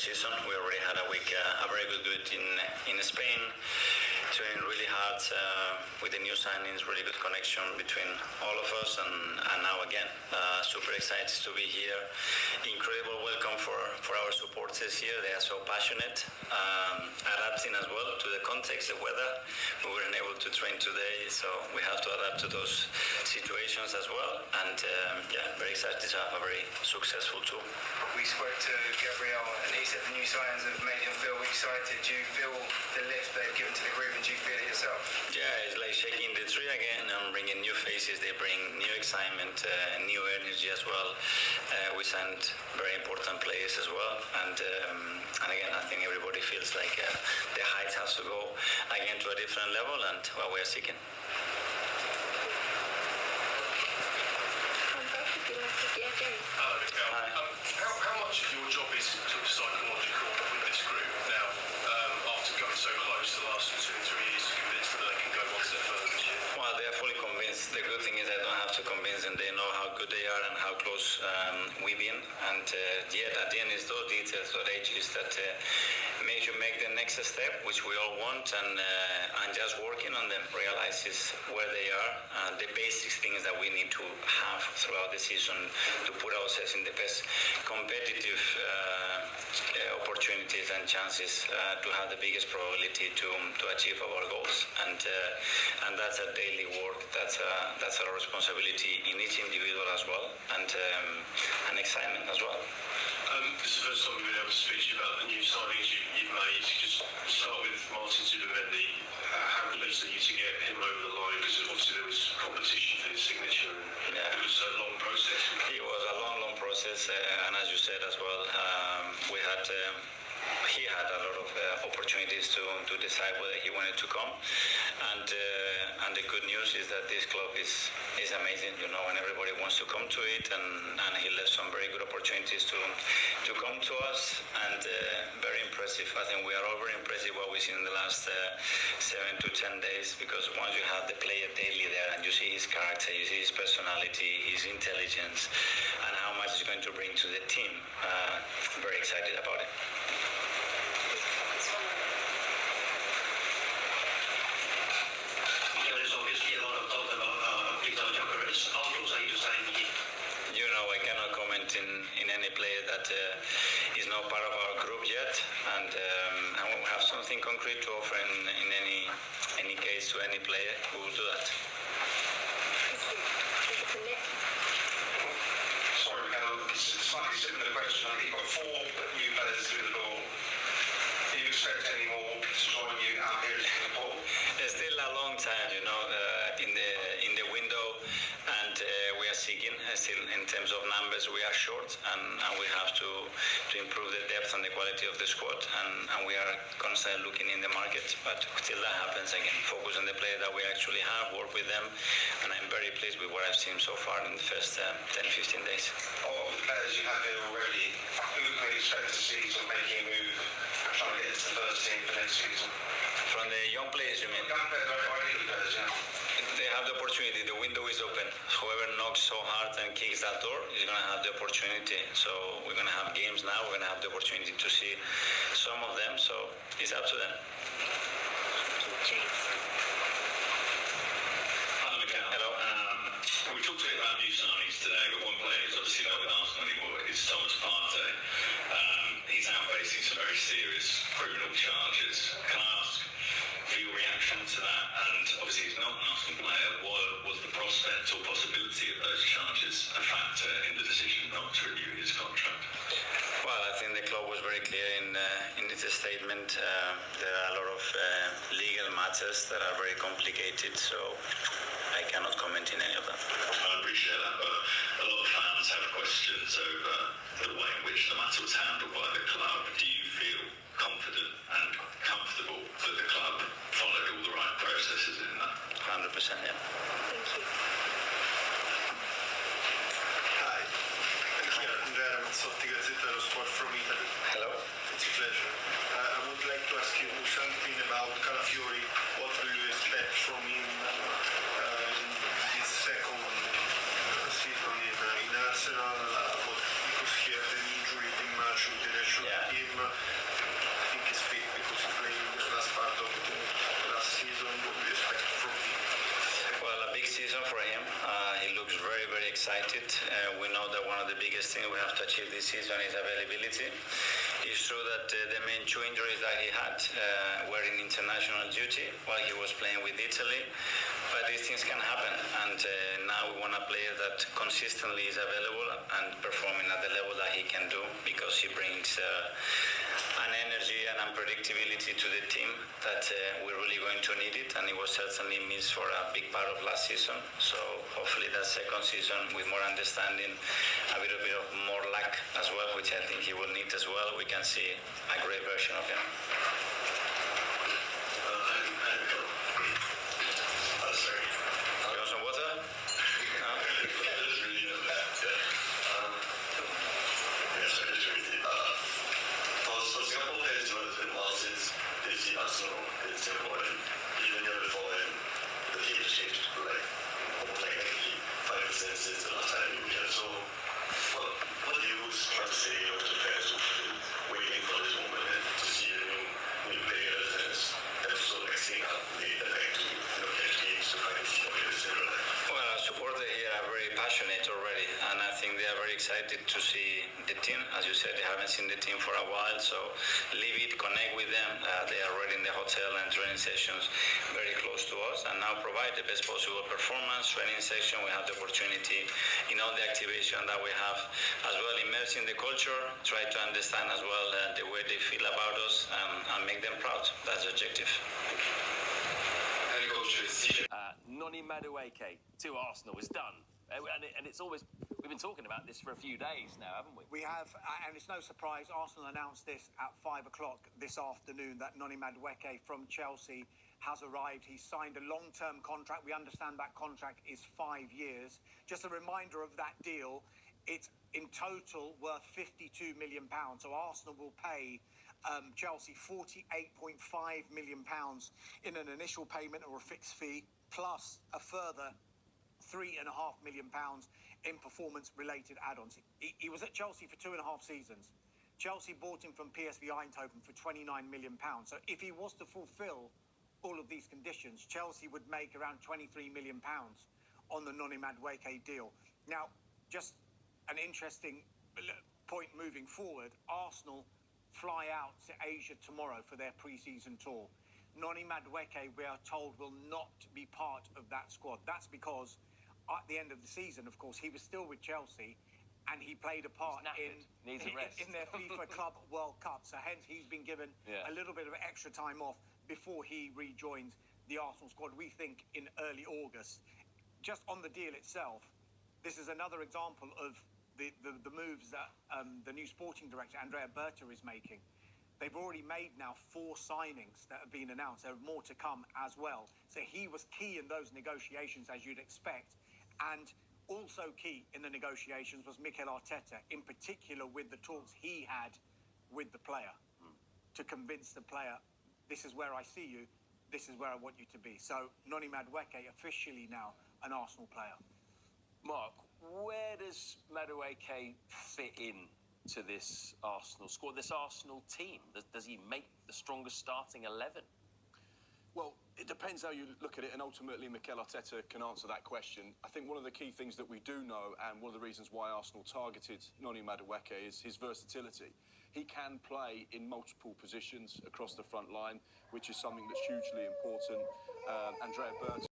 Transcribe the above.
season. We already had a very good in Spain. Trained really hard with the new signings, really good connection between all of us, and now again, super excited to be here. Incredible welcome for our supporters here. They are so passionate, adapting as well to the context, the weather. We weren't able to train today, so we have to adapt to those situations as well. And very excited to have a very successful tour. We spoke to Gabriel, and he said the new signings have made him feel excited. Do you feel the lift they've given to the group, and do you feel it yourself? Yeah, it's like shaking the tree again and bringing new faces. They bring new excitement, new energy as well. We signed very important players as well, and again, I think everybody feels like the height has to go again to a different level, and what we are seeking. Hello, Miguel. How much of your job is sort of psychological with this group now, after going so close the last 2 or 3 years, convinced that they can go one step further this year? Well, they are fully convinced. The good thing is I don't have to convince them. They know how good they are and how close we've been. And yet at the end, it's those details, those ages that make you make the next step, which we all want, and just working on them, realizes where they are, the basic things that we need to have throughout the season to put ourselves in the best competitive opportunities and chances to have the biggest probability to achieve our goals. And that's a daily work. That's a responsibility in each individual as well, and excitement as well. This is the first time we've been able to speak to you about the new signings you've made. Just start with Martin Zubimendi. How pleased are you to get him over the line? Because obviously there was competition for his signature, and it was a long process. It was a long process, and as you said as well, he had a lot of opportunities to decide whether he wanted to come, and the good news is that this club is amazing, and everybody wants to come to it, and he left some very good opportunities to come to us, and very impressive. I think we are all very impressive what we've seen in the last 7 to 10 days, because once you have the player daily there and you see his character, you see his personality, his intelligence, and how much he's going to bring to the team, very excited about it. There's obviously a lot of talk about Victor Gyökeres. How close are you to signing him? I cannot comment in any player that is not part of our group yet, and we have something concrete to offer in any case to any player. We will do that. Sorry, Miguel, it's a slightly similar question. You've got 4 new players through the door. Do you expect any more to join you out here in Singapore? There's still a long time, in the window, and we are seeking. Still, in terms of numbers, we are short, and we have to improve the depth and the quality of the squad, and we are constantly looking in the market. But till that happens, again, focus on the players that we actually have, work with them, and I'm very pleased with what I've seen so far in the first 10-15 days. Of the players you have here already, who can we expect to see making a move, trying to get into the first team for next season? From the young players, you mean? Young players, or any players, yeah. They have the opportunity. The window is open. Whoever knocks so hard and kicks that door is going to have the opportunity. So we're going to have games now. We're going to have the opportunity to see some of them. So it's up to them. Hello, Miguel. Hello. We talked a bit about new signings today, but one player who's obviously not with Arsenal anymore is Thomas Partey. He's now facing some very serious criminal charges. Can I ask for your reaction to that? And obviously he's not an Arsenal player. Was the prospect or possibility of those charges a factor in the decision not to renew his contract? Well, I think the club was very clear in its statement. There are a lot of legal matters that are very complicated, so I cannot comment in any of them. I appreciate that, but a lot of fans have questions over the way in which the matter was handled by the club. Do you feel confident and comfortable that the club followed all the right processes in that? 100%, yeah. Thank you. Hi, Andrea Ramazzotti, Gazzetta dello Sport from Italy. Hello. It's a pleasure. I would like to ask you something about Calafiori. What do you expect from him in his second season in Arsenal? Because he had an injury in March with the national team. him. I think he's fit because he played in the last part of the last season. What do you expect from him? Well, a big season for him. He looks very, very excited. We know that one of the biggest things we have to achieve this season is availability. It's true that the main two injuries that he had were in international duty while he was playing with Italy. But these things can happen, and now we want a player that consistently is available and performing at the level that he can do, because he brings an energy and unpredictability to the team that we're really going to need it, and it was certainly missed for a big part of last season. So hopefully that second season, with more understanding, a bit of more luck as well, which I think he will need as well, we can see a great version of him. You want some water? No? For Singapore players who have been well since they see Arsenal in Singapore, and even the year before then, the team has changed like almost like 95% since the last time we played. So, what do you try to say to the players who've been waiting for this moment to see the new players and also like seeing how they like to catch games to kind of see what they're saying? Well, our supporters here are very passionate already, and I think they are very excited to see the team. As you said, they haven't seen the team for a while, so leave it, connect with them. They are already in the hotel and training sessions very close to us, and now provide the best possible performance. Training session, we have the opportunity in all the activation that we have as well, immerse in the culture, try to understand as well the way they feel about us, and make them proud. That's the objective. Noni Madueke to Arsenal is done. And it's always, we've been talking about this for a few days now, haven't we? We have, and it's no surprise, Arsenal announced this at 5 o'clock this afternoon, that Noni Madueke from Chelsea has arrived. He's signed a long-term contract. We understand that contract is 5 years. Just a reminder of that deal, it's in total worth £52 million. So Arsenal will pay Chelsea £48.5 million in an initial payment or a fixed fee, plus a further £3.5 million in performance-related add-ons. He was at Chelsea for 2.5 seasons. Chelsea bought him from PSV Eindhoven for £29 million. So if he was to fulfil all of these conditions, Chelsea would make around £23 million on the Noni Madueke deal. Now, just an interesting point moving forward, Arsenal fly out to Asia tomorrow for their pre-season tour. Noni Madueke, we are told, will not be part of that squad. That's because at the end of the season, of course, he was still with Chelsea, and he played a part in their FIFA Club World Cup. So hence he's been given a little bit of extra time off before he rejoins the Arsenal squad, we think in early August. Just on the deal itself, this is another example of the moves that the new sporting director, Andrea Berta, is making. They've already made now 4 signings that have been announced. There are more to come as well. So he was key in those negotiations, as you'd expect. And also key in the negotiations was Mikel Arteta, in particular with the talks he had with the player, to convince the player, this is where I see you, this is where I want you to be. So Noni Madueke officially now an Arsenal player. Mark, where does Madueke fit in to this Arsenal squad, this Arsenal team? Does he make the strongest starting 11? Well, it depends how you look at it, and ultimately Mikel Arteta can answer that question. I think one of the key things that we do know, and one of the reasons why Arsenal targeted Noni Madueke, is his versatility. He can play in multiple positions across the front line, which is something that's hugely important. Andrea Berta